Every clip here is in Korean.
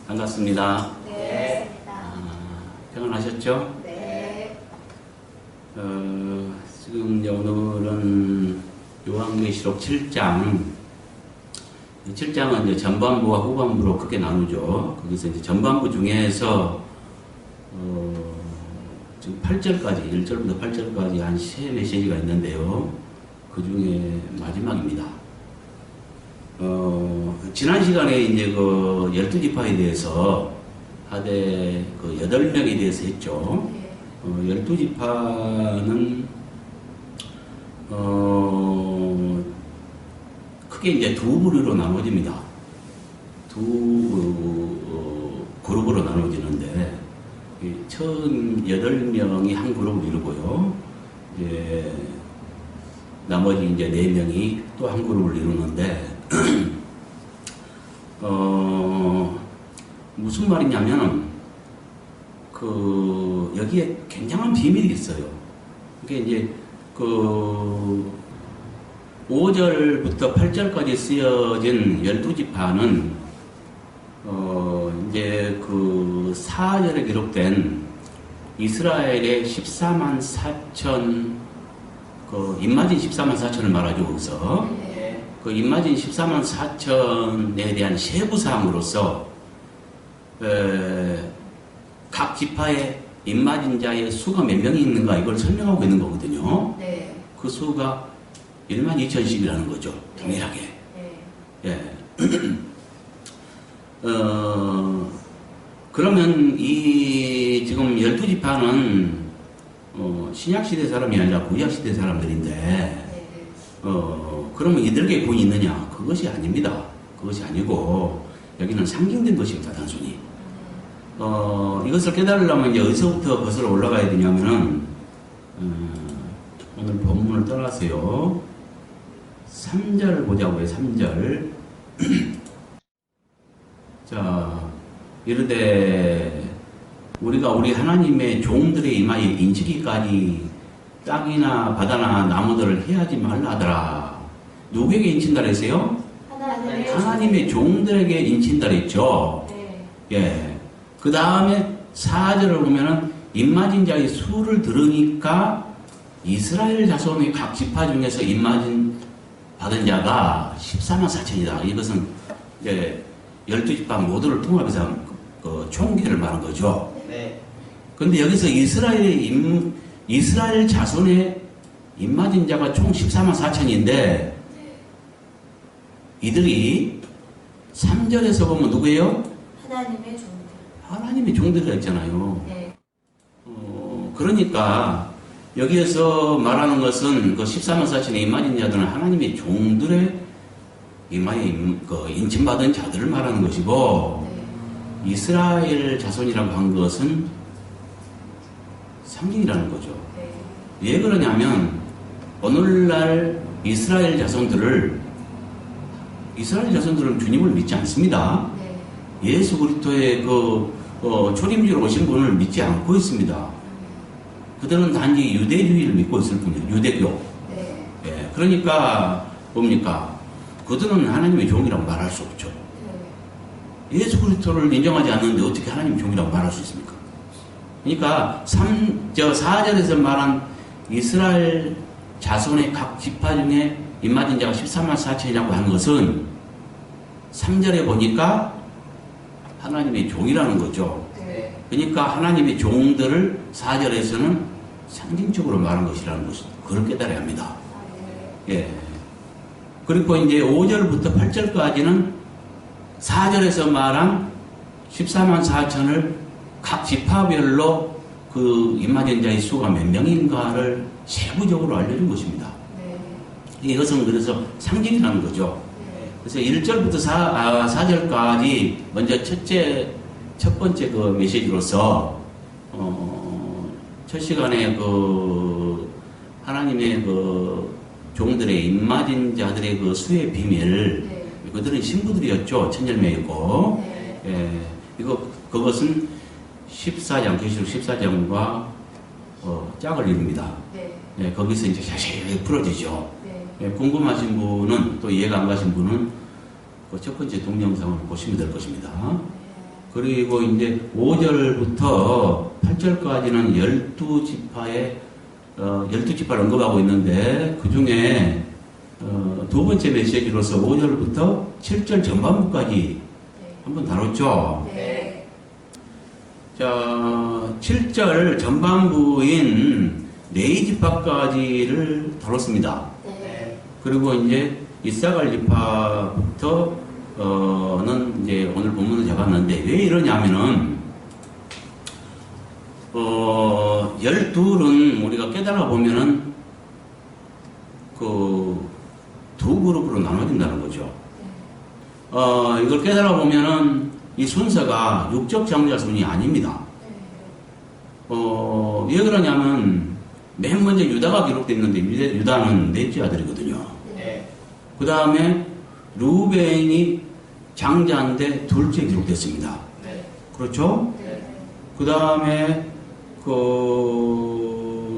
반갑습니다. 네. 평안하셨죠? 네. 지금 이제 오늘은 요한계시록 7장. 7장은 이제 전반부와 후반부로 크게 나누죠. 거기서 이제 전반부 중에서 지금 8절까지, 1절부터 8절까지 한 3메시지가 있는데요. 그 중에 마지막입니다. 지난 시간에 이제 그 12지파에 대해서 하되 그 8명에 대해서 했죠. 12지파는 크게 이제 두 부류로 나눠집니다. 두 그룹으로 나눠지는데 처음 8명이 한 그룹을 이루고요. 이제 나머지 이제 4명이 또 한 그룹을 이루는데 무슨 말이냐면 여기에 굉장한 비밀이 있어요. 그게 이제 5절부터 8절까지 쓰여진 12지파는 이제 4절에 기록된 이스라엘의 14만 4천 임마진 14만 4천을 말하죠. 거기서 그 임마진 14만 4천에 대한 세부사항으로서 각 지파의 임마진자의 수가 몇 명이 있는가 이걸 설명하고 있는 거거든요. 네. 그 수가 1만 2천씩이라는 거죠. 동일하게. 네. 예. 그러면 이 지금 12지파는 신약시대 사람이 아니라 구약시대 사람들인데 네. 그러면 이들에게 구원이 있느냐? 그것이 아닙니다. 그것이 아니고 여기는 상징된 것입니다. 단순히. 이것을 깨달으려면 이제 어디서부터 거슬러 올라가야 되냐면은 오늘 본문을 떠나서요. 3절 보자고요. 3절. 자, 이르되 우리가 우리 하나님의 종들의 임하에 인치기까지 땅이나 바다나 나무들을 해하지 말라 하더라. 누구에게 인친다 그랬어요? 하나님의 종들에게 인친다 그랬죠. 네. 예. 그 다음에 4절을 보면은 임마진 자의 수를 들으니까 이스라엘 자손의 각 지파 중에서 임마진 받은 자가 14만 4천이다. 이것은 이제 12지파 모두를 통합해서 총계를 말한 거죠. 네. 근데 여기서 이스라엘 자손의 임마진 자가 총 14만 4천인데 이들이 3절에서 보면 누구예요? 하나님의 종들. 하나님의 종들이라 했잖아요. 네. 그러니까 여기에서 말하는 것은 그 14만 4천의 임마진 자들은 하나님의 종들의 인침받은 자들을 말하는 것이고 네. 이스라엘 자손이라고 한 것은 상징이라는 거죠. 네. 왜 그러냐면 오늘날 이스라엘 자손들은 주님을 믿지 않습니다. 네. 예수 그리스도의 초림주로 오신 분을 믿지 않고 있습니다. 그들은 단지 유대주의를 믿고 있을 뿐이에요. 유대교. 네. 예, 그러니까 뭡니까? 그들은 하나님의 종이라고 말할 수 없죠. 네. 예수 그리스도를 인정하지 않는데 어떻게 하나님의 종이라고 말할 수 있습니까? 그러니까 4절에서 말한 이스라엘 자손의 각 지파 중에 임마진 자가 14만 4천이라고 하는 것은 3절에 보니까 하나님의 종이라는 거죠. 네. 그러니까 하나님의 종들을 4절에서는 상징적으로 말한 것이라는 것을 그걸 깨달아야 합니다. 네. 예. 그리고 이제 5절부터 8절까지는 4절에서 말한 14만 4천을 각 지파별로 그 임마진 자의 수가 몇 명인가를 세부적으로 알려준 것입니다. 네. 이것은 그래서 상징이라는 거죠. 네. 그래서 1절부터 4절까지 먼저 첫 번째 그 메시지로서 첫 시간에 하나님의 종들의 임마진 자들의 수의 비밀, 네. 그들은 신부들이었죠. 천열매였고, 네. 예, 그것은 14장, 계시록 14장과 짝을 이룹니다. 네. 예, 거기서 이제 자세히 풀어지죠. 네. 예, 궁금하신 분은 또 이해가 안 가신 분은 그 첫 번째 동영상을 보시면 될 것입니다. 그리고 이제 5절부터 8절까지는 12지파의 12지파를 언급하고 있는데 그 중에 두 번째 메시지로서 5절부터 7절 전반부까지 한번 다뤘죠. 네. 자, 7절 전반부인 레위 지파까지를 다뤘습니다. 네. 그리고 이제 이사갈 지파부터 는 이제 오늘 본문을 잡았는데 왜 이러냐면은 12은 우리가 깨달아 보면은 그 두 그룹으로 나눠진다는 거죠. 이걸 깨달아 보면은 이 순서가 육적 장자 순이 아닙니다. 왜 그러냐면 맨 먼저 유다가 기록되어 있는데 유다는 넷째 아들이거든요. 네. 그 다음에 루벤이 장자인데 둘째 기록됐습니다. 네. 그렇죠? 네. 그 다음에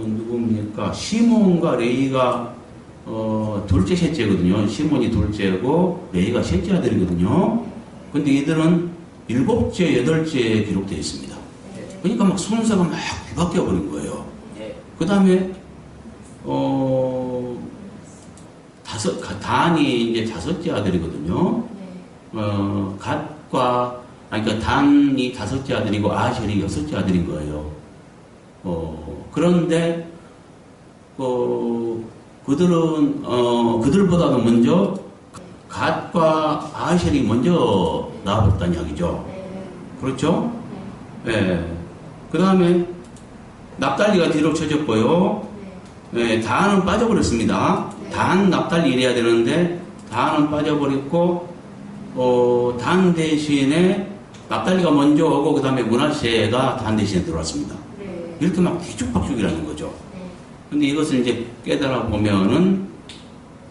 누굽니까? 시몬과 레이가 둘째 셋째거든요. 시몬이 둘째고 레이가 셋째 아들이거든요. 근데 이들은 일곱째, 여덟째 기록되어 있습니다. 그러니까 막 순서가 막 뒤바뀌어 버린 거예요. 그 다음에 단이 이제 다섯째 아들이거든요. 그러니까 단이 다섯째 아들이고 아셀이 여섯째 아들인 거예요. 그런데 그들은 그들보다도 먼저 갓과 아셀이 먼저 나와버렸다는 이야기죠. 그렇죠? 예. 그 다음에 납달리가 뒤로 쳐졌고요. 예, 단은 빠져버렸습니다. 단, 납달리 이래야 되는데 단은 빠져버렸고 단 대신에 납달리가 먼저 오고 그 다음에 므낫세가 단 대신에 들어왔습니다. 이렇게 막 뒤죽박죽이라는 거죠. 근데 이것을 이제 깨달아 보면은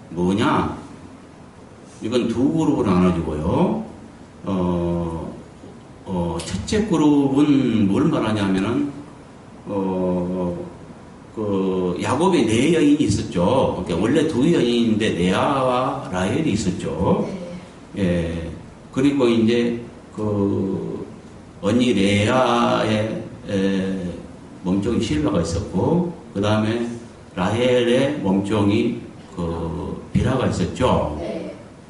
뭐냐? 이건 두 그룹으로 나눠지고요. 첫째 그룹은 뭘 말하냐면은 야곱의 네 여인이 있었죠. 그러니까 원래 두 여인인데 레아와 라헬이 있었죠. 예. 그리고 이제 언니 레아의 몸종이 실바가 있었고, 그 다음에 라헬의 몸종이 비라가 있었죠.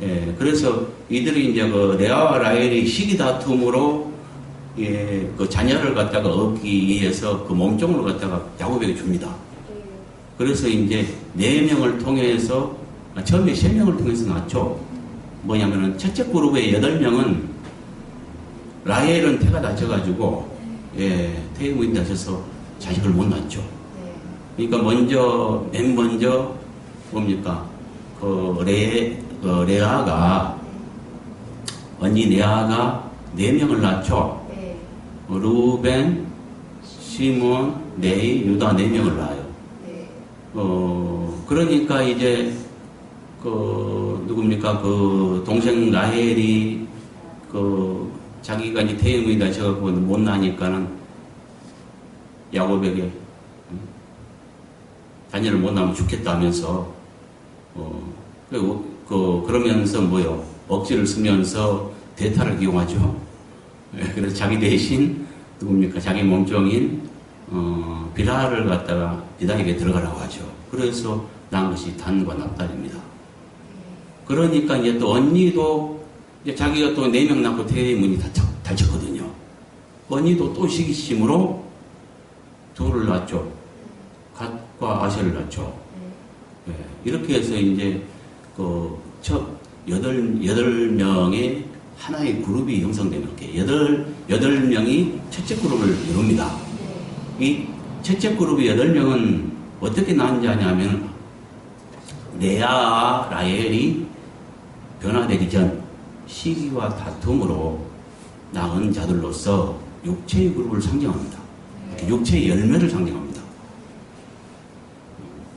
예. 그래서 이들이 이제 레아와 라헬이 시기 다툼으로 예, 자녀를 갖다가 얻기 위해서 그 몸종을 갖다가 야곱에게 줍니다. 그래서 이제 4명을 통해서, 처음에 3명을 통해서 낳죠. 뭐냐면은, 첫째 그룹의 8명은, 라헬은 태가 다쳐가지고, 예, 태에 무인 다쳐서 자식을 못 낳죠. 그러니까 맨 먼저, 뭡니까, 레아가, 언니 레아가 4명을 낳죠. 루벤, 시몬, 레이, 유다 4명을 낳아요. 그러니까 이제, 누굽니까, 동생 라헬이, 자기가 이제 태에 무인 다쳐갖고 못 나니까는 야곱에게, 자녀를 못 낳으면 죽겠다면서, 그러면서 뭐요? 억지를 쓰면서 대타를 이용하죠. 그래서 자기 대신 누굽니까? 자기 몸종인 비라를 갖다가 비다에게 들어가라고 하죠. 그래서 낳은 것이 단과 납달입니다. 그러니까 이제 또 언니도 이제 자기가 또 4명 낳고 태의 문이 닫혔거든요. 언니도 또 시기심으로 둘을 낳죠. 갓과 아셀을 낳죠. 네. 이렇게 해서 이제 첫 8명의 하나의 그룹이 형성되는 이렇게 8명이 첫째 그룹을 이룹니다. 이 첫째 그룹의 8명은 어떻게 낳은지 하냐면 레아와 라헬이 변화되기 전 시기와 다툼으로 낳은 자들로서 육체의 그룹을 상징합니다. 육체의 열매를 상징합니다.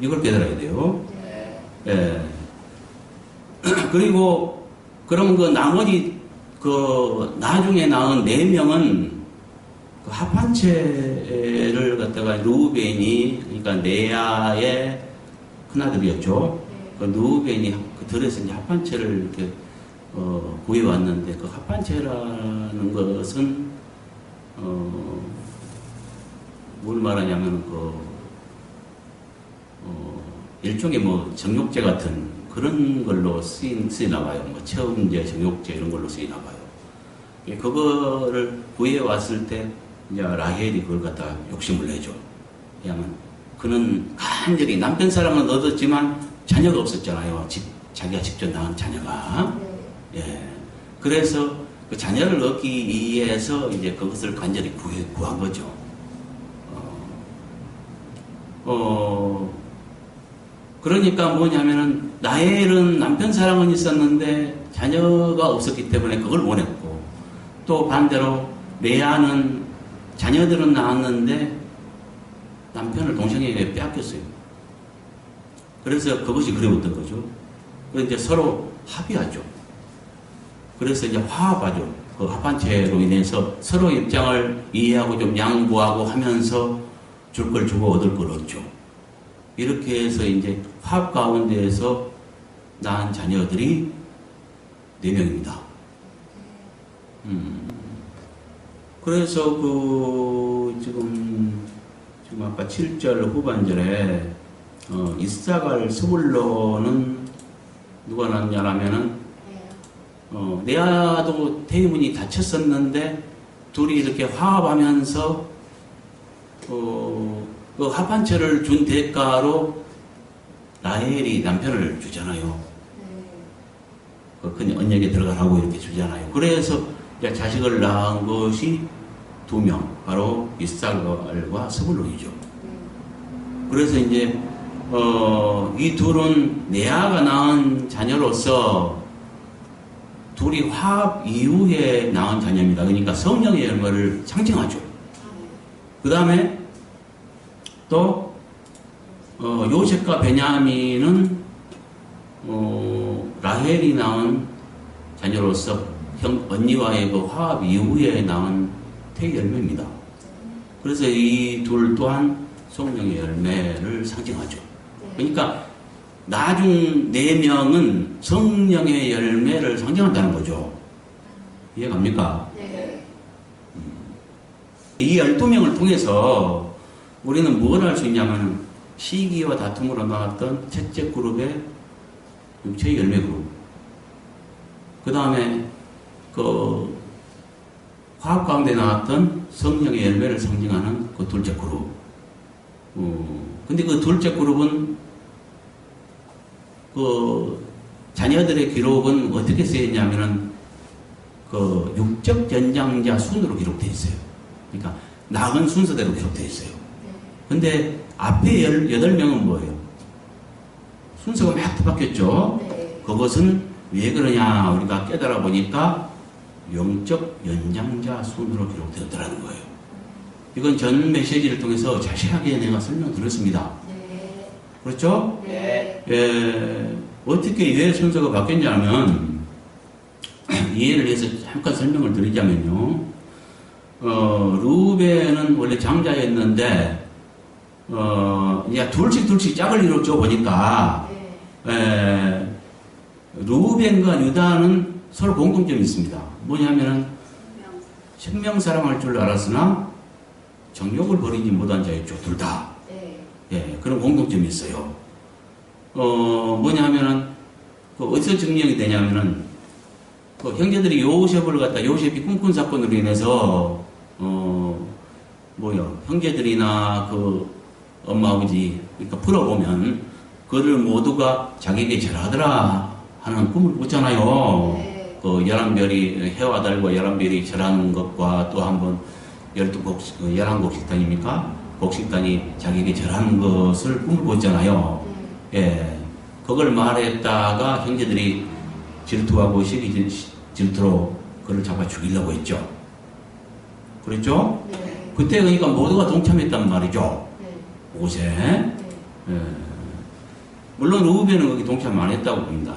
이걸 깨달아야 돼요. 예. 그리고 그럼 나머지 나중에 낳은 4명은 합한체를 갖다가 루벤이, 그러니까 레아의 큰아들이었죠. 루벤이 들에서 이제 합한체를 이렇게 구해왔는데 그 합판체라는 것은 뭘 말하냐면 일종의 뭐 정욕제 같은 그런 걸로 쓰이나 봐요. 뭐 체험제, 정욕제 이런 걸로 쓰이나 봐요. 그거를 구해왔을 때 이제 라헬이 그걸 갖다 욕심을 내죠. 왜냐하면 그는 간절히 남편 사랑은 얻었지만 자녀가 없었잖아요. 자기가 직접 낳은 자녀가. 예. 그래서 그 자녀를 얻기 위해서 이제 그것을 간절히 구한 거죠. 그러니까 뭐냐면은 라헬은 남편 사랑은 있었는데 자녀가 없었기 때문에 그걸 원했고, 또 반대로 레아는 자녀들은 낳았는데 남편을 동생에게 빼앗겼어요. 그래서 그것이 그리웠던 거죠. 그래서 이제 서로 합의하죠. 그래서 이제 화합하죠. 그 합한체로 인해서 서로 입장을 이해하고 좀 양보하고 하면서 줄 걸 주고 얻을 걸 얻죠. 이렇게 해서 이제 화합 가운데에서 낳은 자녀들이 4명입니다. 그래서 지금 아까 7절 후반절에 이사갈 스불론은 누가 낳냐라면은 레아도 태문이 다쳤었는데 둘이 이렇게 화합하면서 그 합한체를 준 대가로 라헬이 남편을 주잖아요. 그 언약에 들어가라고 이렇게 주잖아요. 그래서 이제 자식을 낳은 것이 2명, 바로 이사갈과 스불론이죠. 그래서 이제 이 둘은 레아가 낳은 자녀로서 둘이 화합 이후에 낳은 자녀입니다. 그러니까 성령의 열매를 상징하죠. 그 다음에 또 요셉과 베냐민은 라헬이 낳은 자녀로서 언니와의 그 화합 이후에 낳은 태열매입니다. 그래서 이 둘 또한 성령의 열매를 상징하죠. 그러니까 나중 4명은 성령의 열매를 상징한다는 거죠. 이해갑니까? 네. 이 12명을 통해서 우리는 뭘 할 수 있냐면 시기와 다툼으로 나왔던 첫째 그룹의 육체의 열매 그룹, 그 다음에 그 화합 가운데 나왔던 성령의 열매를 상징하는 그 둘째 그룹. 근데 그 둘째 그룹은 그 자녀들의 기록은 어떻게 쓰였냐면은 그 육적 연장자 순으로 기록되어 있어요. 그러니까 낳은 순서대로 기록되어 있어요. 근데 앞에 18명은 뭐예요? 순서가 막 바뀌었죠? 그것은 왜 그러냐 우리가 깨달아 보니까 영적 연장자 순으로 기록되었더라는 거예요. 이건 전 메시지를 통해서 자세하게 내가 설명드렸습니다. 그렇죠? 네. 어떻게 왜 순서가 바뀌었냐면 이해를 위해서 잠깐 설명을 드리자면요. 루벤은 원래 장자였는데 이제 둘씩 짝을 이뤘죠. 보니까 루벤과 유다는 서로 공통점이 있습니다. 뭐냐면은 생명사랑할 줄 알았으나 정욕을 버리지 못한 자였죠. 둘 다. 예, 그런 공통점이 있어요. 뭐냐면은 어디서 증명이 되냐면은 그 형제들이 요셉이 꿈꾼 사건으로 인해서 형제들이나 그 엄마 아버지 그러니까 풀어보면 그들 모두가 자기에게 절하더라 하는 꿈을 꿨잖아요. 그 11별이 해와 달과 11별이 절하는 것과 또 한번 11곡식단입니까? 곡식단이 자기에게 절하는 것을 꿈을 꿨잖아요. 예, 그걸 말했다가 형제들이 질투하고 시기 질투로 그를 잡아 죽이려고 했죠. 그랬죠? 그때 그러니까 모두가 동참했단 말이죠. 모세. 물론 루벤은 거기 동참 안 했다고 봅니다.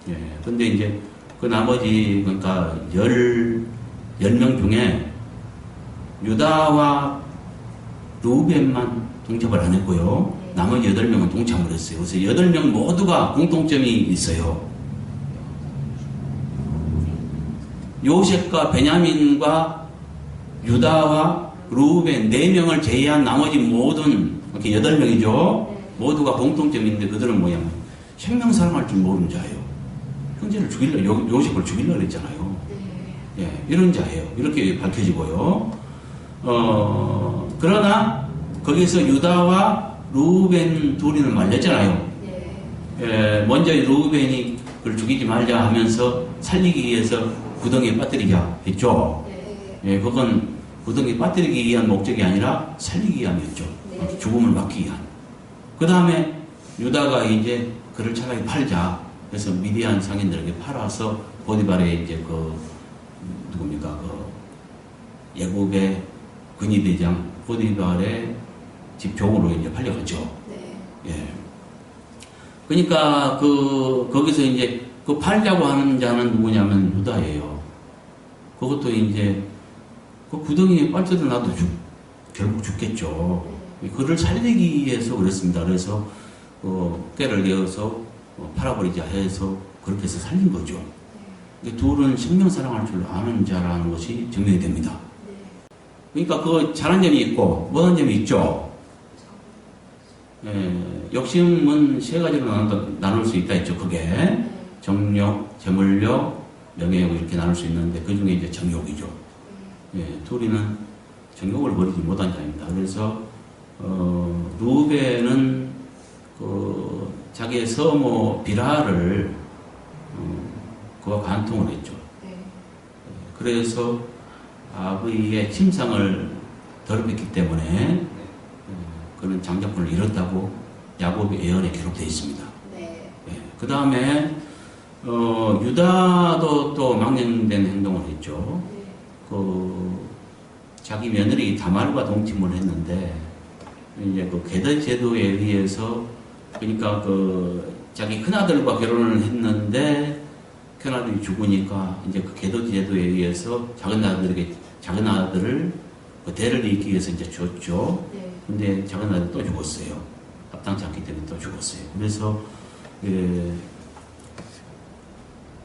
예. 근데 이제 그 나머지 그러니까 10명 중에 유다와 루벤만 동참을 안 했고요. 나머지 8명은 동참을 했어요. 그래서 8명 모두가 공통점이 있어요. 요셉과 베냐민과 유다와 루벤 4명을 제외한 나머지 모든 이렇게 8명이죠. 모두가 공통점이 있는데 그들은 뭐냐? 생명사랑할 줄 모르는 자예요. 형제를 요셉을 죽이려고 했잖아요. 예, 이런 자예요. 이렇게 밝혀지고요. 그러나 거기서 유다와 루벤 둘이는 말렸잖아요. 예, 먼저 루벤이 그걸 죽이지 말자 하면서 살리기 위해서 구덩이에 빠뜨리자 했죠. 예, 그건 구덩이에 빠뜨리기 위한 목적이 아니라 살리기 위함이었죠. 죽음을 막기 위한. 그 다음에 유다가 이제 그를 차라리 팔자. 그래서 미디안 상인들에게 팔아서 보디발의 이제 누굽니까? 예굽의 근위대장 보디발의 집종으로 이제 팔려갔죠. 예. 그러니까 거기서 이제 그 팔자고 하는 자는 누구냐면 유다예요. 그것도 이제 그 구덩이에 빠져도 나도 결국 죽겠죠. 그를 살리기 위해서 그랬습니다. 그래서 꾀를 내어서 팔아버리자 해서 그렇게 해서 살린 거죠. 둘은 생명 사랑할 줄 아는 자라는 것이 증명이 됩니다. 그러니까 그 잘한 점이 있고 못한 점이 있죠. 예, 욕심은 3가지로 나눌 수 있다 했죠. 그게 정욕, 재물욕, 명예욕 이렇게 나눌 수 있는데 그 중에 이제 정욕이죠. 예, 둘이는 정욕을 버리지 못한 자입니다. 그래서 루벤은 자기의 서모 비라를 그와 간통을 했죠. 그래서 아버지의 침상을 더럽혔기 때문에 그는 장자권을 잃었다고 야곱의 예언에 기록되어 있습니다. 그 다음에 유다도 또 망령된 행동을 했죠. 자기 며느리 다말과 동침을 했는데 이제 계더 제도에 의해서 그러니까 자기 큰아들과 결혼을 했는데 큰아들이 죽으니까 이제 계도 제도에 의해서 작은 아들을 대를 잇기 위해서 이제 줬죠. 근데 작은 아들 또 죽었어요. 합당치 않기 때문에 또 죽었어요. 그래서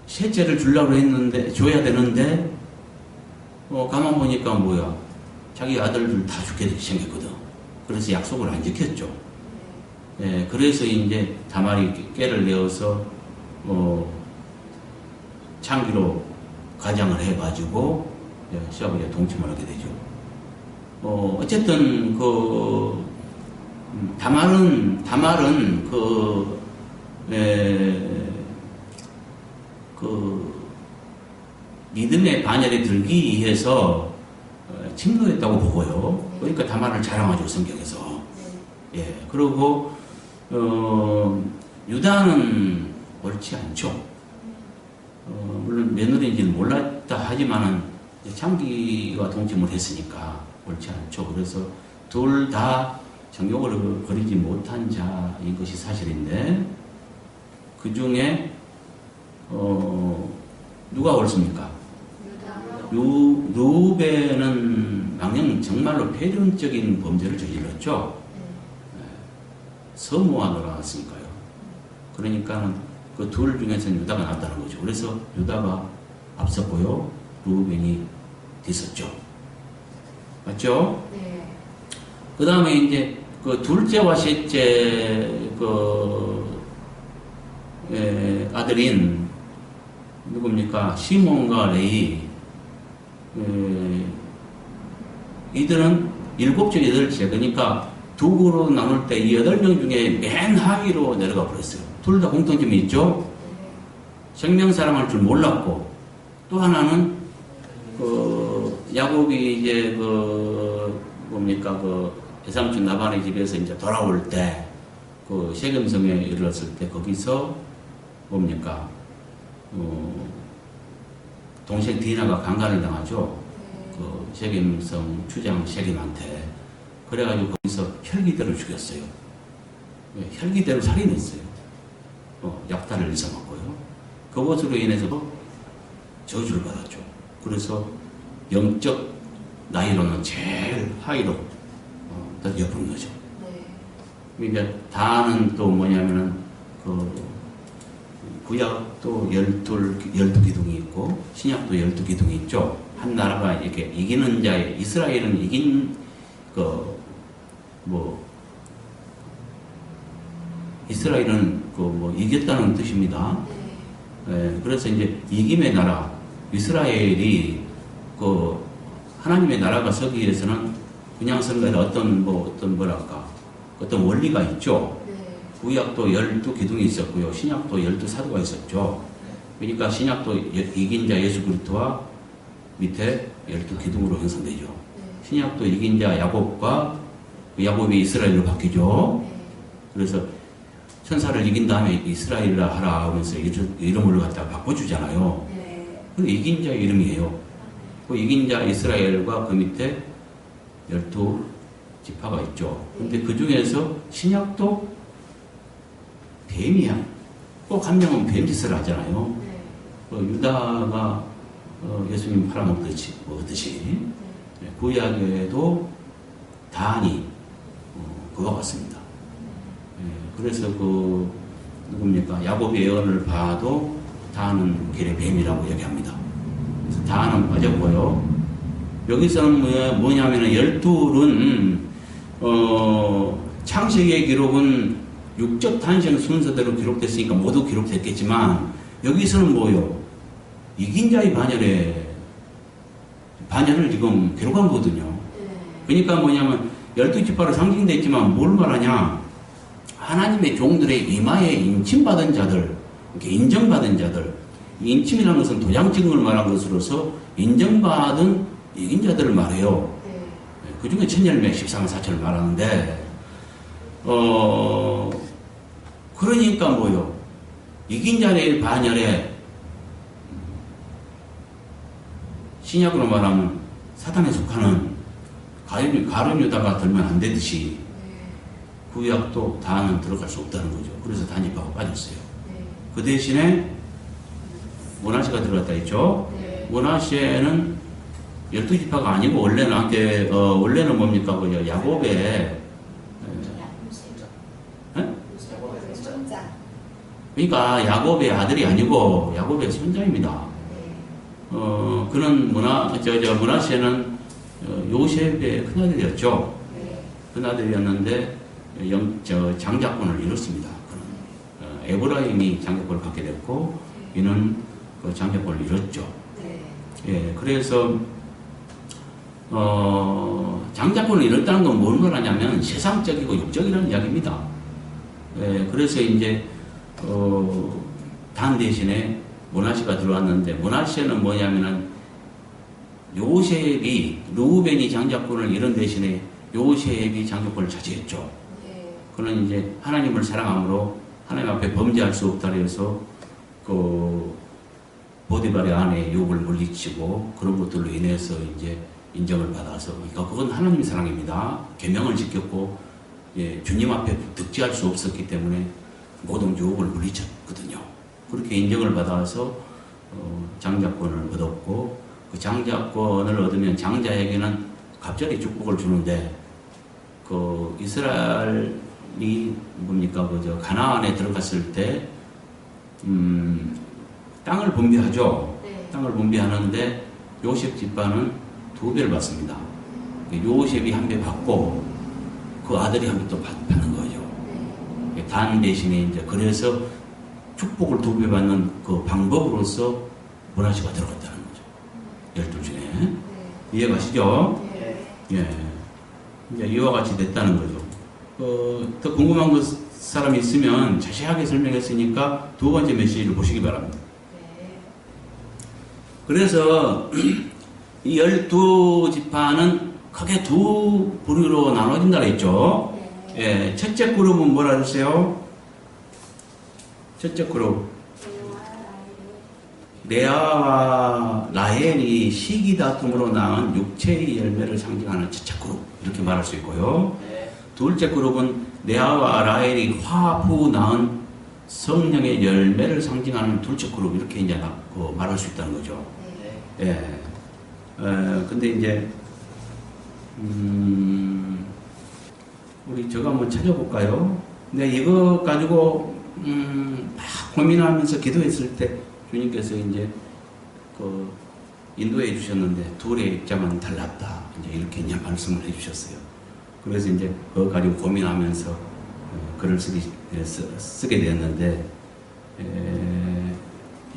셋째를 주려고 했는데 줘야 되는데 가만 보니까 뭐야 자기 아들들 다 죽게 생겼거든. 그래서 약속을 안 지켰죠. 예, 그래서 이제 다말이 꾀를 내어서 창기로 가장을 해가지고 시아버지가 동침을 하게 되죠. 어쨌든 다말은 믿음의 반열에 들기 위해서 침노했다고 보고요. 그러니까 다말을 자랑하죠, 성경에서. 예, 그리고 유다는 옳지 않죠. 물론 며느리인지는 몰랐다 하지만은 창기가 동침을 했으니까 옳지 않죠. 그래서 둘 다 정욕을 버리지 못한 자인 것이 사실인데 그 중에 누가 옳습니까? 루벤은 정말로 폐륜적인 범죄를 저질렀죠. 서모하느라 왔으니까요. 그러니까 그 둘 중에서는 유다가 낫다는 거죠. 그래서 유다가 앞섰고요. 루벤이 뒤섰죠. 맞죠? 네. 그 다음에 이제 둘째와 셋째 아들인 누굽니까? 시몬과 레이. 이들은 7째, 8째. 그러니까 두 그룹으로 나눌 때 이 8명 중에 맨 하위로 내려가 버렸어요. 둘 다 공통점이 있죠? 생명 사랑할 줄 몰랐고, 또 하나는, 야곱이 이제 배삼촌 나반의 집에서 이제 돌아올 때, 세겜성에 이르렀을 때, 거기서, 동생 디나가 강간을 당하죠. 세겜성 추장 세겜한테. 그래가지고 거기서 혈기대로 죽였어요. 혈기대로 살인했어요. 약탈을 일삼았고요. 그것으로 인해서도 저주를 받았죠. 그래서 영적 나이로는 제일 하위로 엿보는 거죠. 이제 다는 또 뭐냐면은 구약도 12 기둥이 있고 신약도 12 기둥이 있죠. 한 나라가 이렇게 이기는 자의 이스라엘은 이긴 이스라엘은 이겼다는 뜻입니다. 예, 그래서 이제 이김의 나라 이스라엘이 하나님의 나라가 서기 위해서는 그냥 서는 게 아니라 어떤 원리가 있죠. 구약도 12 기둥이 있었고요. 신약도 12 사도가 있었죠. 그러니까 신약도 이긴 자 예수 그리스도와 밑에 12 기둥으로 형성되죠. 신약도 이긴 자 야곱과 야곱이 이스라엘로 바뀌죠. 그래서 천사를 이긴 다음에 이스라엘이라 하라 하면서 이름을 갖다가 바꿔주잖아요. 근데 이긴 자의 이름이에요. 그 이긴 자 이스라엘과 그 밑에 12지파가 있죠. 근데 그 중에서 신약도 뱀이야. 꼭 한 명은 뱀짓을 하잖아요. 유다가 예수님 팔아먹듯이 구약에도 단이 그와 같습니다. 그래서 누굽니까? 야곱의 예언을 봐도 단은 길의 뱀이라고 얘기합니다. 그래서 단은 빠졌고요. 여기서는 뭐냐면은 12은 창세기의 기록은 육적 탄생 순서대로 기록됐으니까 모두 기록됐겠지만 여기서는 뭐요? 이긴 자의 반열을 지금 기록한 거거든요. 그러니까 뭐냐면 12지파로 상징됐지만 뭘 말하냐? 하나님의 종들의 이마에 인침받은 자들, 이렇게 인정받은 자들, 인침이라는 것은 도장 찍은 걸 말한 것으로서 인정받은 이긴 자들을 말해요. 그 중에 천열매 14만 4천을 말하는데, 그러니까 뭐요? 이긴 자의 반열에 신약으로 말하면 사탄에 속하는 가룟 유다가 들면 안 되듯이 구약도 단은 들어갈 수 없다는 거죠. 그래서 단지파가 빠졌어요. 그 대신에 므낫세가 들어갔다 했죠. 므낫세는 12지파가 아니고 원래는 뭡니까? 야곱의 그러니까 야곱의 아들이 아니고 야곱의 손자입니다. 그는 므낫세는 요셉의 큰아들이었죠. 큰아들이었는데 장자권을 이뤘습니다. 에브라임이 장자권을 갖게 됐고 이는 그 장자권을 이뤘죠. 예, 그래서 장자권을 이뤘다는 건 뭘 말하냐면 세상적이고 육적이라는 이야기입니다. 예, 그래서 이제 단 대신에 므낫세가 들어왔는데 므낫세는 뭐냐면은 요셉이 르우벤이 장자권을 이룬 대신에 요셉이 장자권을 차지했죠. 그는 이제 하나님을 사랑함으로 하나님 앞에 범죄할 수 없다 그래서 보디발의 아내 욕을 물리치고 그런 것들로 인해서 이제 인정을 받아서 그러니까 그건 하나님의 사랑입니다. 계명을 지켰고 주님 앞에 득지할 수 없었기 때문에 모든 유혹을 물리쳤거든요. 그렇게 인정을 받아서 장자권을 얻었고 그 장자권을 얻으면 장자에게는 갑자기 축복을 주는데 그 이스라엘이 뭡니까 가나안에 들어갔을 때 땅을 분배하죠. 땅을 분배하는데 요셉 집안은 2배를 받습니다. 요셉이 1배 받고 그 아들이 1배 또 받는 거죠. 단 대신에 이제 그래서 축복을 2배 받는 그 방법으로서 므낫세가 들어갔다는 거죠. 12 중에. 이해가시죠? 예. 이제 이와 같이 됐다는 거죠. 더 궁금한 사람이 있으면 자세하게 설명했으니까 2번째 메시지를 보시기 바랍니다. 그래서 이 12지파는 크게 2 부류로 나눠진다 했죠. 예, 첫째 그룹은 뭐라 하셨어요? 첫째 그룹. 레아와 라헬이 시기 다툼으로 낳은 육체의 열매를 상징하는 첫째 그룹. 이렇게 말할 수 있고요. 둘째 그룹은 레아와 라헬이 화후 낳은 성령의 열매를 상징하는 둘째 그룹. 이렇게 이제 말할 수 있다는 거죠. 예. 근데 이제, 우리 저거 한번 찾아볼까요? 근데 이거 가지고, 막 고민하면서 기도했을 때 주님께서 이제 그 인도해 주셨는데 둘의 입장은 달랐다. 이제 이렇게 이제 말씀을 해 주셨어요. 그래서 이제 그거 가지고 고민하면서 글을 쓰게 됐는데,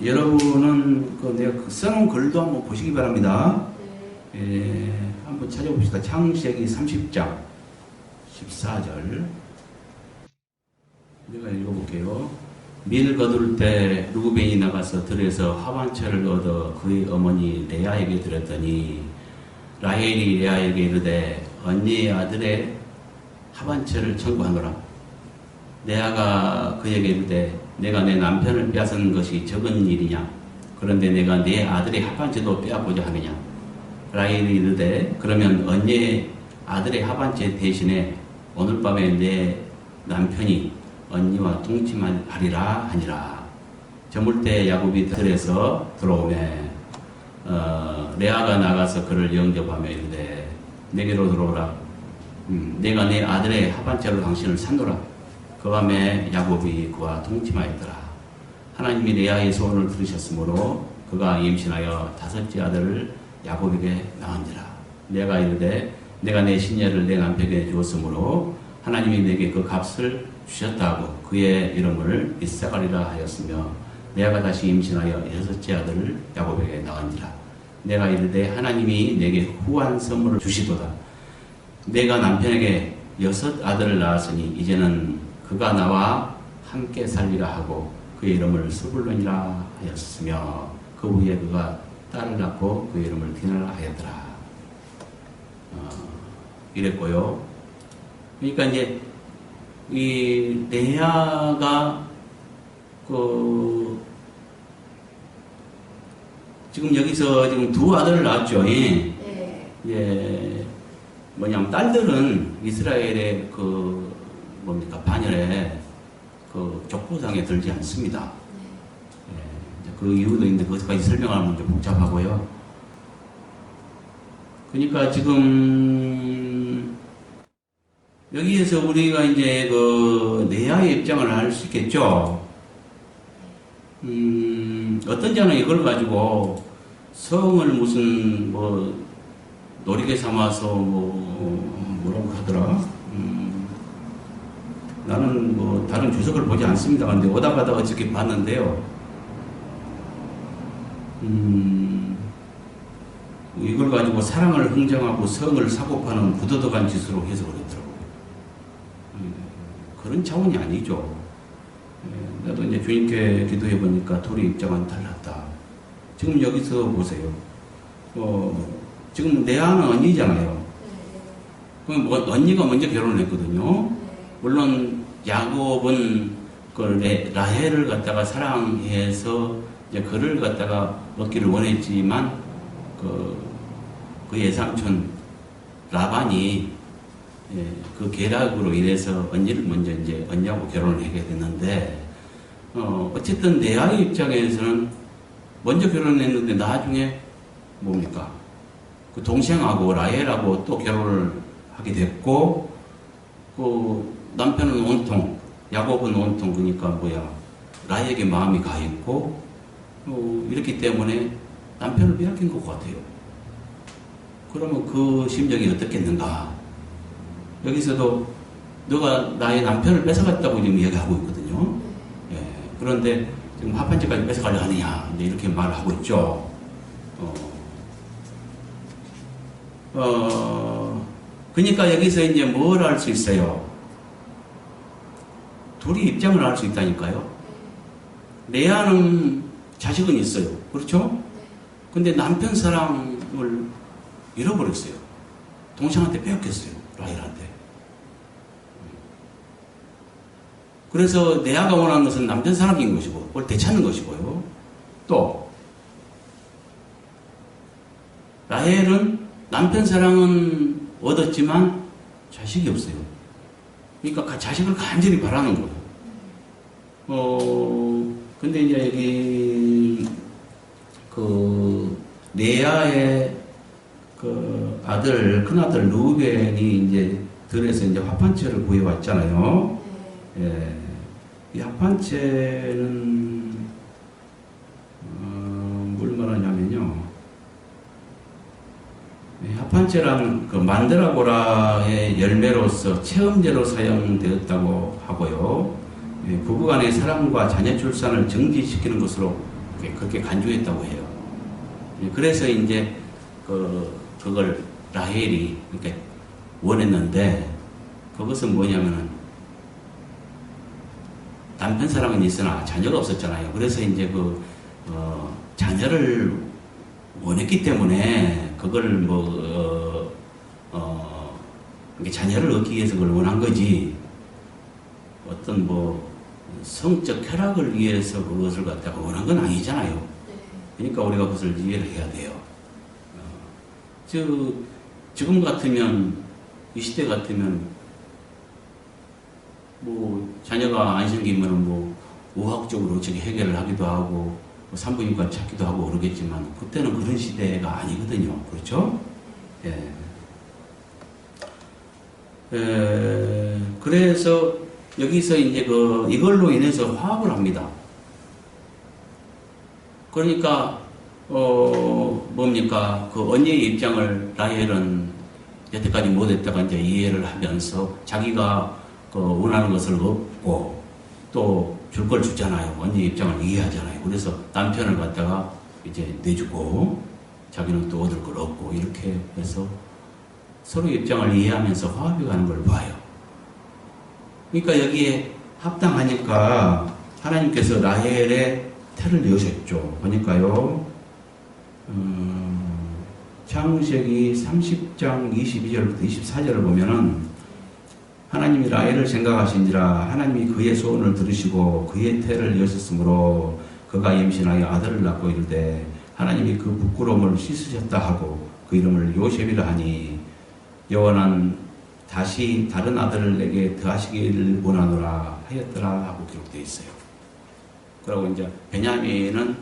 여러분은 내가 써놓은 글도 한번 보시기 바랍니다. 한번 찾아봅시다. 창세기 30장 14절. 내가 읽어볼게요. 밀 거둘 때 루벤이 나가서 들에서 하반채를 얻어 그의 어머니 레아에게 드렸더니 라헬이 레아에게 이르되 언니의 아들의 하반채를 청구하노라. 레아가 그에게 이르되 내가 내 남편을 빼앗은 것이 적은 일이냐? 그런데 내가 내 아들의 하반채도 빼앗고자 하느냐? 라헬이 이르되 그러면 언니의 아들의 하반채 대신에 오늘 밤에 내 남편이 언니와 동침하리라 하니라. 저물 때 야곱이 들에서 들어오매 레아가 나가서 그를 영접하며 이르되 내게로 들어오라. 내가 내 아들의 하반채로 당신을 산노라. 그 밤에 야곱이 그와 동침하였더라. 하나님이 레아의 소원을 들으셨으므로 그가 임신하여 다섯째 아들을 야곱에게 낳은지라. 내가 이르되 내가 내 신녀를 내 남편에게 주었으므로 하나님이 내게 그 값을 주셨다고 그의 이름을 이사가리라 하였으며 레아가 다시 임신하여 여섯째 아들을 야곱에게 낳은지라. 내가 이르되 하나님이 내게 후한 선물을 주시도다. 내가 남편에게 여섯 아들을 낳았으니 이제는 그가 나와 함께 살리라 하고 그의 이름을 스불론이라 하였으며 그 후에 그가 딸을 낳고 그의 이름을 디나라 하였더라. 이랬고요. 그러니까 이제 이 레아가 지금 여기서 지금 두 아들을 낳았죠. 예. 뭐냐면 딸들은 이스라엘의 반열에 족보상에 들지 않습니다. 그 이유도 있는데 그것까지 설명하면 좀 복잡하고요. 그러니까 지금 여기에서 우리가 이제 레아의 입장을 알 수 있겠죠. 어떤 자는 이걸 가지고 성을 무슨 놀이개 삼아서 뭐라고 하더라. 나는 다른 주석을 보지 않습니다. 근데 오다 가다 어저께 봤는데요. 이걸 가지고 사랑을 흥정하고 성을 사고 파는 부도덕한 짓으로 해석을 했더라고요. 그런 차원이 아니죠. 나도 이제 주님께 기도해 보니까 둘의 입장은 달랐다. 지금 여기서 보세요. 지금 레아는 언니잖아요. 그럼 언니가 먼저 결혼을 했거든요. 물론 야곱은 라헬을 갖다가 사랑해서 이제 그를 갖다가 얻기를 원했지만 그 예삼촌 라반이 그 계략으로 인해서 언니를 먼저 이제 언니하고 결혼을 하게 됐는데 어쨌든 레아의 입장에서는 먼저 결혼했는데 나중에 뭡니까? 그 동생하고 라헬하고 또 결혼을 하게 됐고 그 남편은 온통 야곱은 온통 그러니까 라헬에게 마음이 가 있고 이렇기 때문에 남편을 빼앗긴 것 같아요. 그러면 그 심정이 어떻겠는가? 여기서도 너가 나의 남편을 뺏어갔다고 지금 얘기하고 있거든요. 그런데 지금 하반제까지 뺏어가려 하느냐? 이제 이렇게 말하고 있죠. 그러니까 여기서 이제 뭘 알 수 있어요? 둘이 입장을 알 수 있다니까요. 레아는 자식은 있어요. 그렇죠? 근데 남편 사랑을 잃어버렸어요. 동생한테 빼앗겼어요. 라헬한테. 그래서 레아가 원하는 것은 남편 사랑인 것이고 그걸 되찾는 것이고요. 또 라헬은 남편 사랑은 얻었지만 자식이 없어요. 그러니까 자식을 간절히 바라는 거예요. 근데 이제 여기 레아의 큰아들 루벤이 이제 들에서 이제 화판채를 구해왔잖아요. 이 합한체는 뭘 말하냐면요. 이 합한체란 그 만드라고라의 열매로서 체험제로 사용되었다고 하고요. 부부간의 사랑과 자녀 출산을 정지시키는 것으로 그렇게 간주했다고 해요. 그래서 이제 그걸 라헬이 이렇게 원했는데, 그것은 뭐냐면은 남편 사랑은 있으나 자녀가 없었잖아요. 그래서 이제 자녀를 원했기 때문에 그걸 자녀를 얻기 위해서 그걸 원한 거지, 어떤 성적 쾌락을 위해서 그것을 갖다가 원한 건 아니잖아요. 그러니까 우리가 그것을 이해를 해야 돼요. 지금 같으면, 이 시대 같으면, 자녀가 안 생기면 의학적으로 어떻게 해결을 하기도 하고, 산부인과 찾기도 하고 그러겠지만, 그때는 그런 시대가 아니거든요. 그렇죠? 예. 그래서 여기서 이제 이걸로 인해서 화합을 합니다. 그러니까, 뭡니까? 그 언니의 입장을 라헬은 여태까지 못했다가 이제 이해를 하면서 자기가 원하는 것을 얻고 또 줄 걸 주잖아요. 언니의 입장을 이해하잖아요. 그래서 남편을 갖다가 이제 내주고 자기는 또 얻을 걸 얻고 이렇게 해서 서로 입장을 이해하면서 화합해 가는 걸 봐요. 그러니까 여기에 합당하니까 하나님께서 라헬의 태를 여셨죠. 보니까요. 창세기 30장 22절부터 24절을 보면은 하나님이 라헬을 생각하신지라 하나님이 그의 소원을 들으시고 그의 태를 여셨으므로 그가 임신하여 아들을 낳고 이르되 하나님이 그 부끄러움을 씻으셨다 하고 그 이름을 요셉이라 하니 여호와는 다시 다른 아들을 내게 더하시기를 원하노라 하였더라 하고 기록되어 있어요. 그리고 이제 베냐민은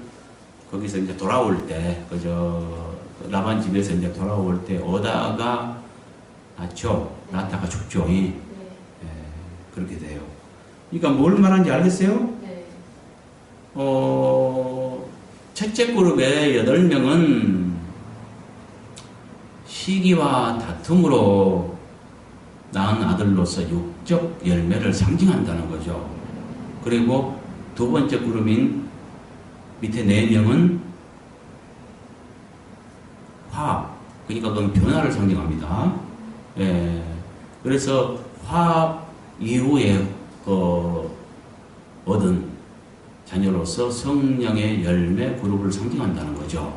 거기서 이제 돌아올 때, 라반 집에서 이제 돌아올 때 오다가 낳죠. 낳다가 죽죠. 예, 그렇게 돼요. 그러니까 뭘 말하는지 알겠어요? 네. 첫째 그룹의 8명은 시기와 다툼으로 낳은 아들로서 육적 열매를 상징한다는 거죠. 그리고 두 번째 그룹인 밑에 4명은 화합, 그러니까 그건 변화를 상징합니다. 예, 그래서 화합 이후에 얻은 자녀로서 성령의 열매 그룹을 상징한다는 거죠.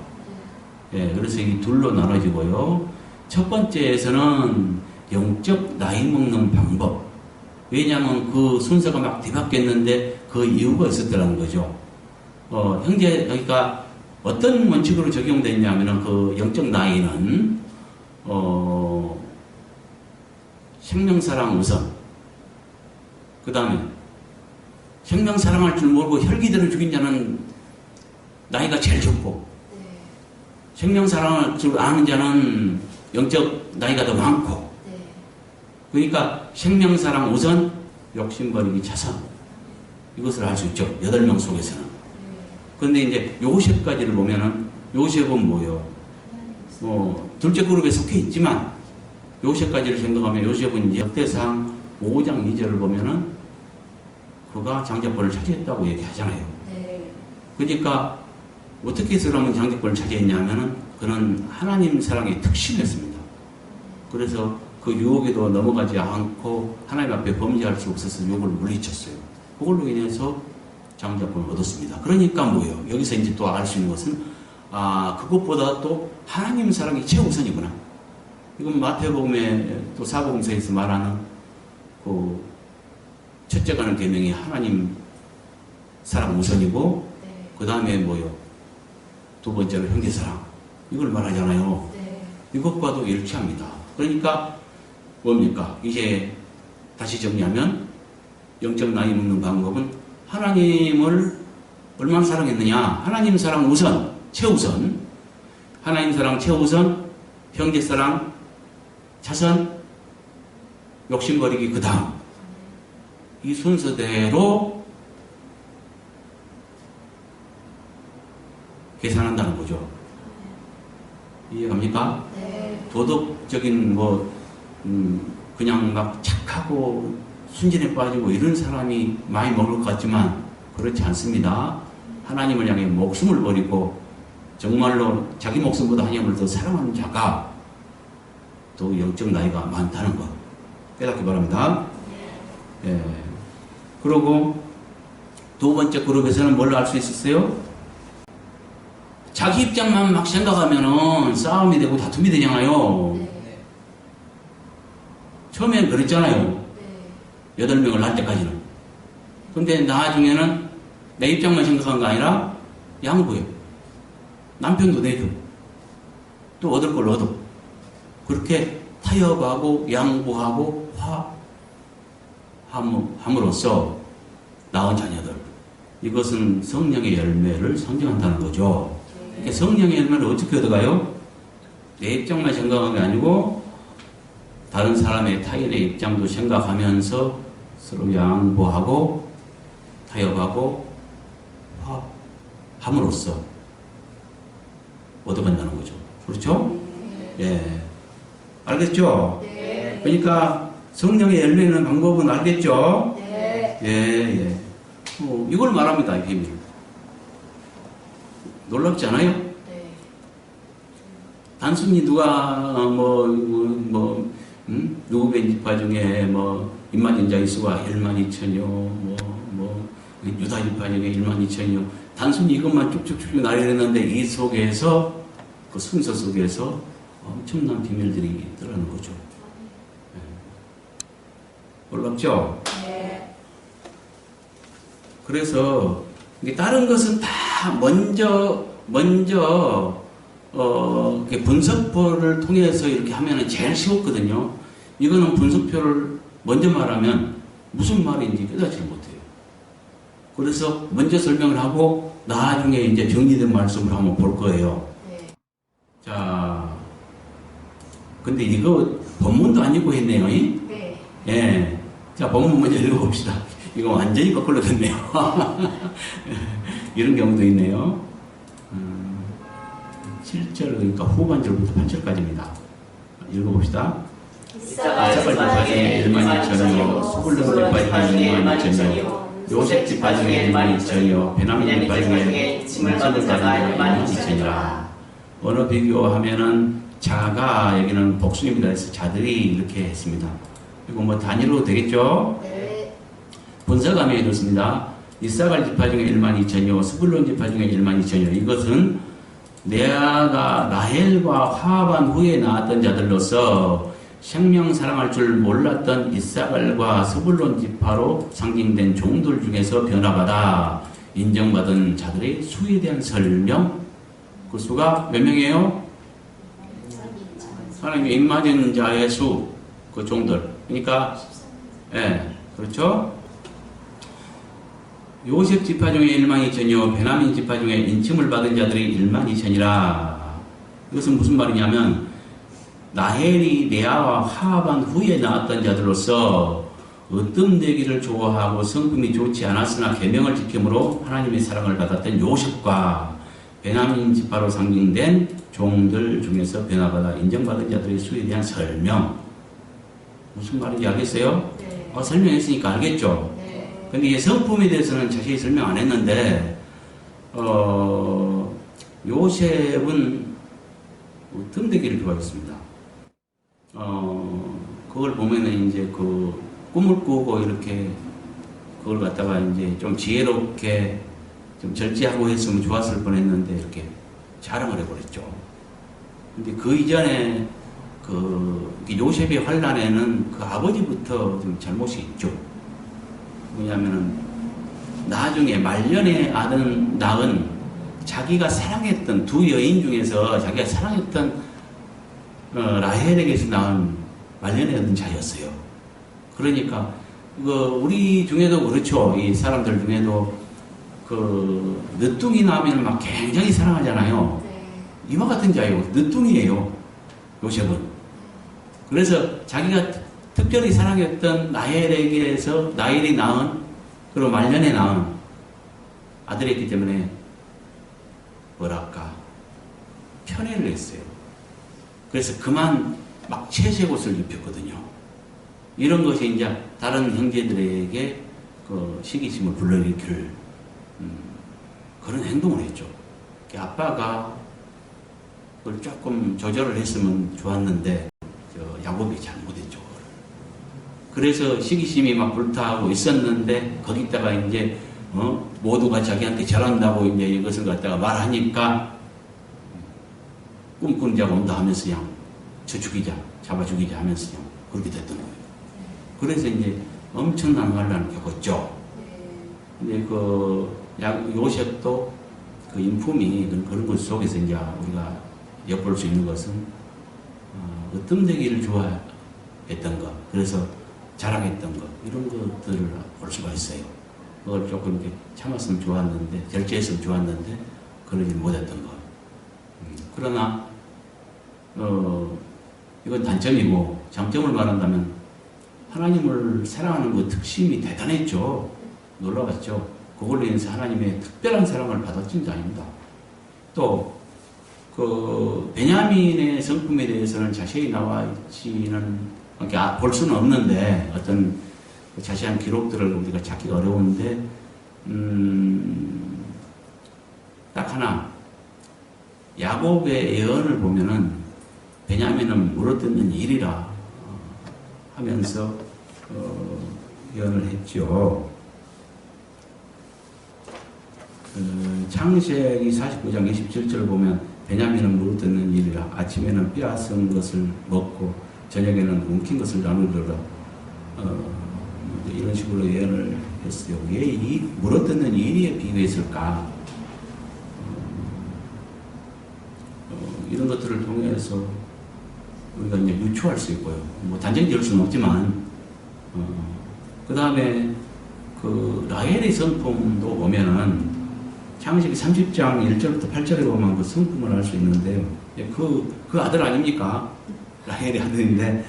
예, 그래서 이 둘로 나눠지고요. 첫 번째에서는 영적 나이 먹는 방법. 왜냐하면 그 순서가 막 뒤바뀌었는데 그 이유가 있었더라는 거죠. 그러니까 어떤 원칙으로 적용됐냐면은 그 영적 나이는, 생명사랑 우선. 그 다음에 생명사랑할 줄 모르고 혈기들을 죽인 자는 나이가 제일 적고, 생명사랑할 줄 아는 자는 영적 나이가 더 많고, 그러니까 생명사랑 우선, 욕심버리기 차선. 이것을 알 수 있죠. 8명 속에서는. 그런데 이제 요셉까지를 보면은, 요셉은 뭐요? 둘째 그룹에 속해 있지만, 요셉까지를 생각하면 요셉은 이제 역대상 5장 2절을 보면은, 그가 장자권을 차지했다고 얘기하잖아요. 그러니까, 어떻게 해서 그러면 장자권을 차지했냐면은, 그는 하나님 사랑에 특심했습니다. 그래서 그 유혹에도 넘어가지 않고 하나님 앞에 범죄할 수 없어서 유혹을 물리쳤어요. 그걸로 인해서 장자권을 얻었습니다. 그러니까 뭐예요? 여기서 이제 또 알 수 있는 것은, 그것보다 또 하나님 사랑이 최우선이구나. 이건 마태복음에 또 사복음서에서 말하는 그 첫째 가는 계명이 하나님 사랑 우선이고, 그 다음에 뭐요? 두 번째로 형제 사랑. 이걸 말하잖아요. 이것과도 일치합니다. 그러니까 뭡니까? 이제 다시 정리하면 영적 나이 먹는 방법은 하나님을 얼마나 사랑했느냐? 하나님 사랑 우선, 최우선. 하나님 사랑 최우선, 형제 사랑 차선, 욕심버리기 그 다음. 이 순서대로 계산한다는 거죠. 이해갑니까? 네. 도덕적인 그냥 막 착하고 순진에 빠지고 이런 사람이 많이 먹을 것 같지만 그렇지 않습니다. 하나님을 향해 목숨을 버리고 정말로 자기 목숨보다 하나님을 더 사랑하는 자가 또 영적 나이가 많다는 것 깨닫기 바랍니다. 예. 그리고 두 번째 그룹에서는 뭘 알 수 있었어요? 자기 입장만 막 생각하면은 싸움이 되고 다툼이 되잖아요. 네. 처음엔 그랬잖아요. 네. 8명을 낳을 때까지는. 근데 나중에는 내 입장만 생각한 거 아니라 양보해요. 남편도 내줘. 또 얻을 걸 얻어. 그렇게 타협하고 양보하고 함으로써 낳은 자녀들. 이것은 성령의 열매를 상징한다는 거죠. 그러니까 성령의 열매를 어떻게 얻어가요? 내 입장만 생각하는 게 아니고 다른 사람의 타인의 입장도 생각하면서 서로 양보하고 타협하고 함으로써 얻어간다는 거죠. 그렇죠? 예. 알겠죠? 네. 그러니까 성령의 열매는 방법은 알겠죠? 네. 예, 예. 이걸 말합니다, 이 비밀. 놀랍지 않아요? 네. 단순히 누가 누구 벤지파 중에 임마진자의 수가 1만 2천여 유다 지파 중에 1만 2천여 단순히 이것만 쭉쭉쭉 나열했는데 이 속에서 그 순서 속에서 엄청난 비밀들이 있더라는 거죠. 예. 놀랍죠? 네. 그래서 이게 다른 것은 다 먼저 이렇게 분석표를 통해서 이렇게 하면은 제일 쉬웠거든요. 이거는 분석표를 먼저 말하면 무슨 말인지 깨닫지 못해요. 그래서 먼저 설명을 하고 나중에 이제 정리된 말씀을 한번 볼 거예요. 네. 자, 근데 이거 본문도 아니고 했네요. 네. 예. 자, 본문 먼저 읽어봅시다. 이거 완전히 거꾸로 됐네요. 이런 경우도 있네요. 7절, 그러니까 후반절부터 8절까지입니다. 읽어봅시다. 이사갈 지파 중에 1만 2천여, 스불론 지파 중에 1만 2천여, 요셉 지파 중에 1만 2천여, 베냐민 지파 중에 인침을 받은 자가 1만 2천이라. 언어 비교하면은 자가 여기는 복수입니다. 그래서 자들이 이렇게 했습니다. 그리고 단위로 되겠죠? 네. 분석하면 이렇습니다. 이사갈 지파 중에 1만 2천여, 스불론 지파 중에 1만 2천여. 이것은 레아가 라헬과 화합한 후에 낳았던 자들로서 생명 사랑할 줄 몰랐던 이사갈과 스불론 지파로 상징된 종들 중에서 변화받아 인정받은 자들의 수에 대한 설명. 그 수가 몇 명이에요? 하나님의 입맞은 자의 수, 그 종들. 그러니까, 예, 그렇죠? 요셉 지파 중에 1만 2천여, 베냐민 지파 중에 인침을 받은 자들이 1만 2천이라. 이것은 무슨 말이냐면, 라헬이 레아와 화합한 후에 낳았던 자들로서 으뜸되기를 좋아하고 성품이 좋지 않았으나 계명을 지킴으로 하나님의 사랑을 받았던 요셉과 베냐민 지파로 상징된 종들 중에서 변화받아 인정받은 자들의 수에 대한 설명. 무슨 말인지 알겠어요? 네. 설명했으니까 알겠죠? 네. 근데 이 성품에 대해서는 자세히 설명 안 했는데, 요셉은 뜸되기를 좋아했습니다. 그걸 보면은 이제 그 꿈을 꾸고 이렇게 그걸 갖다가 이제 좀 지혜롭게 좀 절제하고 했으면 좋았을 뻔 했는데 이렇게 자랑을 해버렸죠. 근데 그 이전에 그 요셉의 환란에는 그 아버지부터 좀 잘못이 있죠. 뭐냐면은 나중에 말년에 낳은 자기가 사랑했던 두 여인 중에서 자기가 사랑했던 라헬에게서 낳은 말년에 얻은 자였어요. 그러니까 우리 중에도 그렇죠. 이 사람들 중에도 그 늦둥이 나면 막 굉장히 사랑하잖아요. 네. 이와 같은 자예요. 늦둥이에요. 요셉은. 그래서 자기가 특별히 사랑했던 라헬이 낳은 그리고 말년에 낳은 아들이었기 때문에 뭐랄까 편애를 했어요. 그래서 그만 막 채색 옷을 입혔거든요. 이런 것이 이제 다른 형제들에게 그 시기심을 불러일으킬 그런 행동을 했죠. 아빠가 그걸 조금 조절을 했으면 좋았는데 야곱이 잘못했죠. 그래서 시기심이 막 불타고 있었는데 거기다가 이제 모두가 자기한테 잘한다고 이제 이것을 갖다가 말하니까 꿈꾸는 자가 온다 하면서 그냥 저 죽이자, 잡아 죽이자 하면서 그냥 그렇게 됐던 거예요. 그래서 이제 엄청난 환란을 겪었죠. 근데 요셉도 그 인품이 그런 것 속에서 이제 우리가 엿볼 수 있는 것은 그 뜸대기를 좋아했던 것, 그래서 자랑했던 것, 이런 것들을 볼 수가 있어요. 그걸 조금 이렇게 참았으면 좋았는데, 절제했으면 좋았는데, 그러지 못했던 것. 그러나, 이건 단점이고, 장점을 말한다면, 하나님을 사랑하는 그 특심이 대단했죠. 놀라웠죠. 그걸로 인해서 하나님의 특별한 사랑을 받았던 게 아닙니다. 또, 베냐민의 성품에 대해서는 자세히 나와 있지는, 볼 수는 없는데, 어떤 자세한 기록들을 우리가 찾기가 어려운데, 딱 하나, 야곱의 예언을 보면은, 베냐민은 물어뜯는 일이라 하면서, 예언을 했죠. 창세기 49장 27절을 보면 베냐민은 물어뜯는 일이라 아침에는 빼앗은 것을 먹고 저녁에는 움킨 것을 나누더라. 이런 식으로 예언을 했어요. 왜 이 물어뜯는 일에 비유했을까? 이런 것들을 통해서 우리가 이제 유추할 수 있고요. 뭐 단정 지을 수는 없지만, 그 다음에 라헬의 성품도 보면은 창세기 30장 1절부터 8절에 보면 그 성품을 알 수 있는데요. 그 아들 아닙니까? 라헬의 아들인데,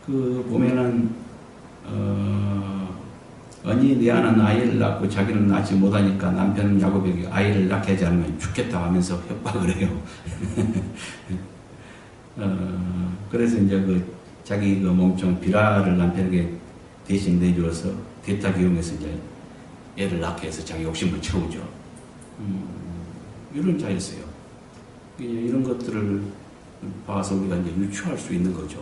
보면은, 언니 리아는 아이를 낳고 자기는 낳지 못하니까 남편 야곱에게 아이를 낳게 하지 않으면 죽겠다 하면서 협박을 해요. 그래서 이제 자기 몸종 비라를 남편에게 대신 내주어서 대타 기용해서 이제 애를 낳게 해서 자기 욕심을 채우죠. 이런 자였어요. 이런 것들을 봐서 우리가 이제 유추할 수 있는 거죠.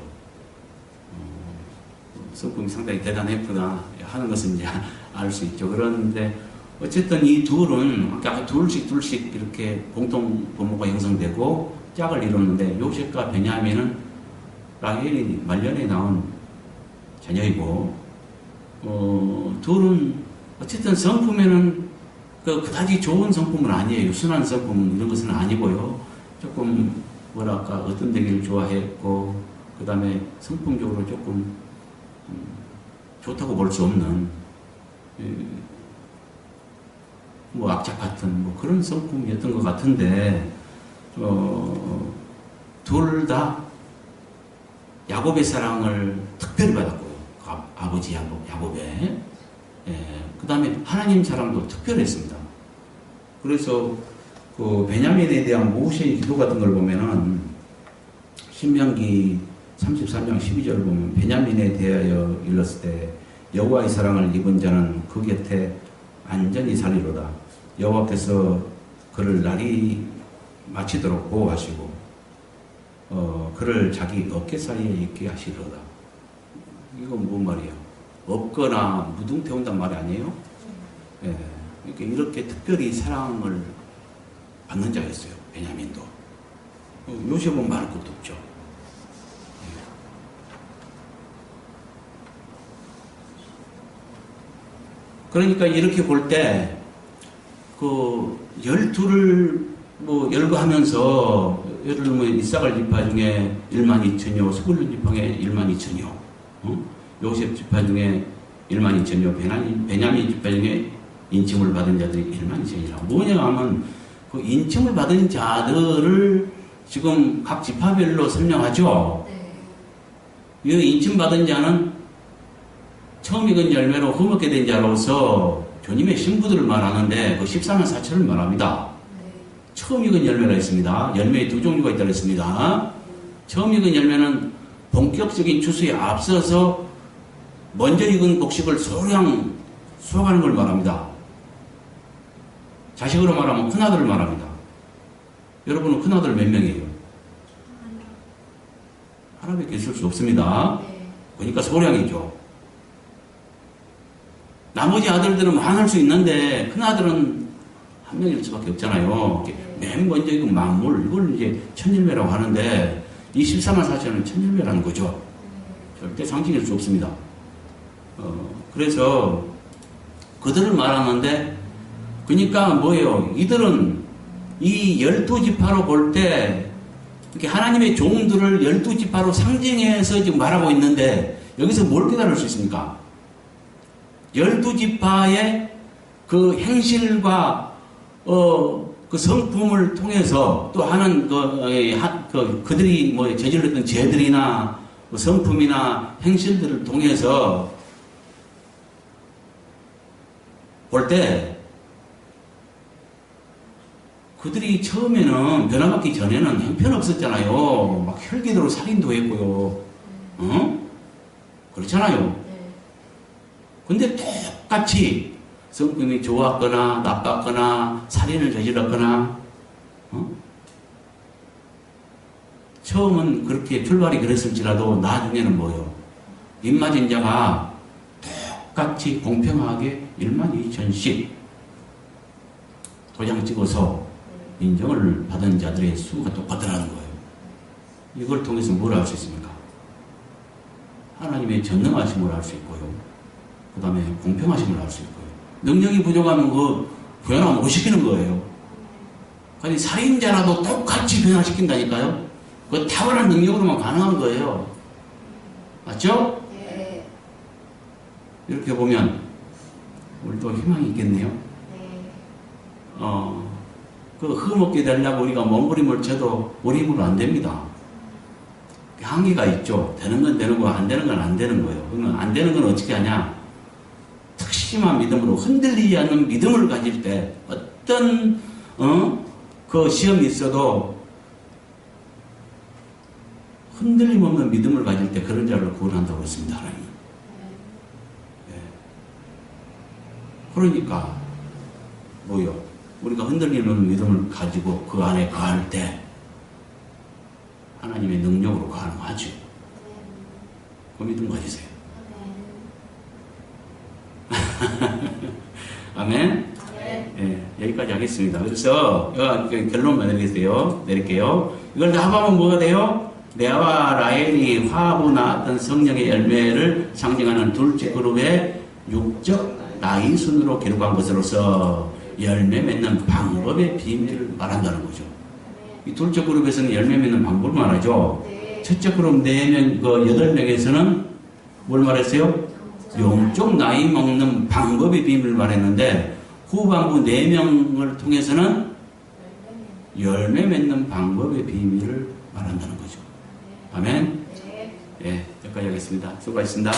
성품이 상당히 대단했구나 하는 것은 이제 알 수 있죠. 그런데 어쨌든 이 둘은 아까 둘씩 이렇게 공통 부모가 형성되고 짝을 이뤘는데 요셉과 베냐민은 라헬이 말년에 낳은 자녀이고 둘은 어쨌든 성품에는 그다지 좋은 성품은 아니에요. 순한 성품 이런 것은 아니고요. 조금 뭐랄까 어떤 데기를 좋아했고 그 다음에 성품적으로 조금 좋다고 볼 수 없는 뭐 악착 같은 뭐 그런 성품이었던 것 같은데 둘 다 야곱의 사랑을 특별히 받았고요. 아버지 야곱의 그 다음에 하나님 사랑도 특별했습니다. 그래서 베냐민에 대한 모세의 기도 같은 걸 보면은 신명기 33장 12절을 보면 베냐민에 대하여 일렀을 때 여호와의 사랑을 입은 자는 그 곁에 안전히 살리로다. 여호와께서 그를 날이 마치도록 보호하시고 그를 자기 어깨 사이에 있게 하시리로다. 이건 뭔 말이에요? 없거나 무등태운단 말이 아니에요? 예. 그러니까 이렇게 특별히 사랑을 받는 자였어요. 베냐민도. 요셉은 말할 것도 없죠. 예. 그러니까 이렇게 볼 때 그 12를 뭐 열거하면서 예를 들면 이삭을 지파 중에 1만 2천여, 스불론 지파에 1만 2천여, 요셉 지파 중에 1만 2천여, 베냐민 지파 중에 인침을 받은 자들이 1만 2천이라. 뭐냐 하면 그 인침을 받은 자들을 지금 각 지파별로 설명하죠. 이 인침 받은 자는 처음 익은 열매로 흠없게 된 자로서 주님의 신부들을 말하는데 그 14만 4천을 말합니다. 처음 익은 열매가 있습니다. 열매의 두 종류가 있다고 했습니다. 처음 익은 열매는 본격적인 추수에 앞서서 먼저 익은 곡식을 소량 수확하는 걸 말합니다. 자식으로 말하면 큰아들을 말합니다. 여러분은 큰아들 몇 명이에요? 하나밖에 있을 수 없습니다. 그러니까 소량이죠. 나머지 아들들은 많을 수 있는데 큰아들은 한 명일 수밖에 없잖아요. 맨 먼저 익은 만물, 이걸 이제 천열매라고 하는데 이 14만 4천은 천열매라는 거죠. 절대 상징일 수 없습니다. 그래서 그들을 말하는데, 그러니까 뭐예요? 이들은 이 12지파로 볼 때 이렇게 하나님의 종들을 12지파로 상징해서 지금 말하고 있는데, 여기서 뭘 깨달을 수 있습니까? 12지파의 그 행실과 그 성품을 통해서 또 하는 그들이 뭐 저질렀던 죄들이나 성품이나 행실들을 통해서 볼 때, 그들이 처음에는 변화받기 전에는 형편없었잖아요. 막 혈기도로 살인도 했고요. 그렇잖아요. 근데 똑같이 성품이 좋았거나 나빴거나 살인을 저질렀거나 처음은 그렇게 출발이 그랬을지라도 나중에는 뭐요? 입맞은 자가 똑같이 공평하게 12,000씩 도장 찍어서 인정을 받은 자들의 수가 똑같더라는 거예요. 이걸 통해서 뭘 알 수 있습니까? 하나님의 전능하심을 알 수 있고요. 그 다음에 공평하심을 알 수 있고요. 능력이 부족하면 그 변화 못 시키는 거예요. 아니, 살인자라도 똑같이 변화시킨다니까요. 그 탁월한 능력으로만 가능한 거예요. 맞죠? 네. 이렇게 보면 우리도 희망이 있겠네요. 네. 그 흠없게 되려고 우리가 몸부림을 쳐도 우리 힘으로 안 됩니다. 한계가 있죠. 되는 건 되는 거, 안 되는 건 안 되는 거예요. 그러면 안 되는 건 어떻게 하냐? 특심한 믿음으로 흔들리지 않는 믿음을 가질 때 어떤 그 시험이 있어도 흔들림 없는 믿음을 가질 때 그런 자를 구원한다고 했습니다. 하나님. 네. 그러니까 뭐요? 우리가 흔들림 없는 믿음을 가지고 그 안에 거할 때 하나님의 능력으로 가능하죠. 그 믿음 가지세요. 아멘. 네, 여기까지 하겠습니다. 그래서 결론만 내릴게요. 이걸 다 합하면 뭐가 돼요? 레아와 라헬이 화합으로 낳았던 성령의 열매를 상징하는 둘째 그룹의 육적 나이 순으로 기록한 것으로서 열매 맺는 방법의 비밀을 말한다는 거죠. 이 둘째 그룹에서는 열매 맺는 방법을 말하죠. 첫째 그룹 4명, 8명에서는 뭘 말했어요? 영적 나이 먹는 방법의 비밀을 말했는데, 후반부 4명을 통해서는 열매 맺는 방법의 비밀을 말한다는 거죠. 아멘. 네, 여기까지 하겠습니다. 수고하셨습니다.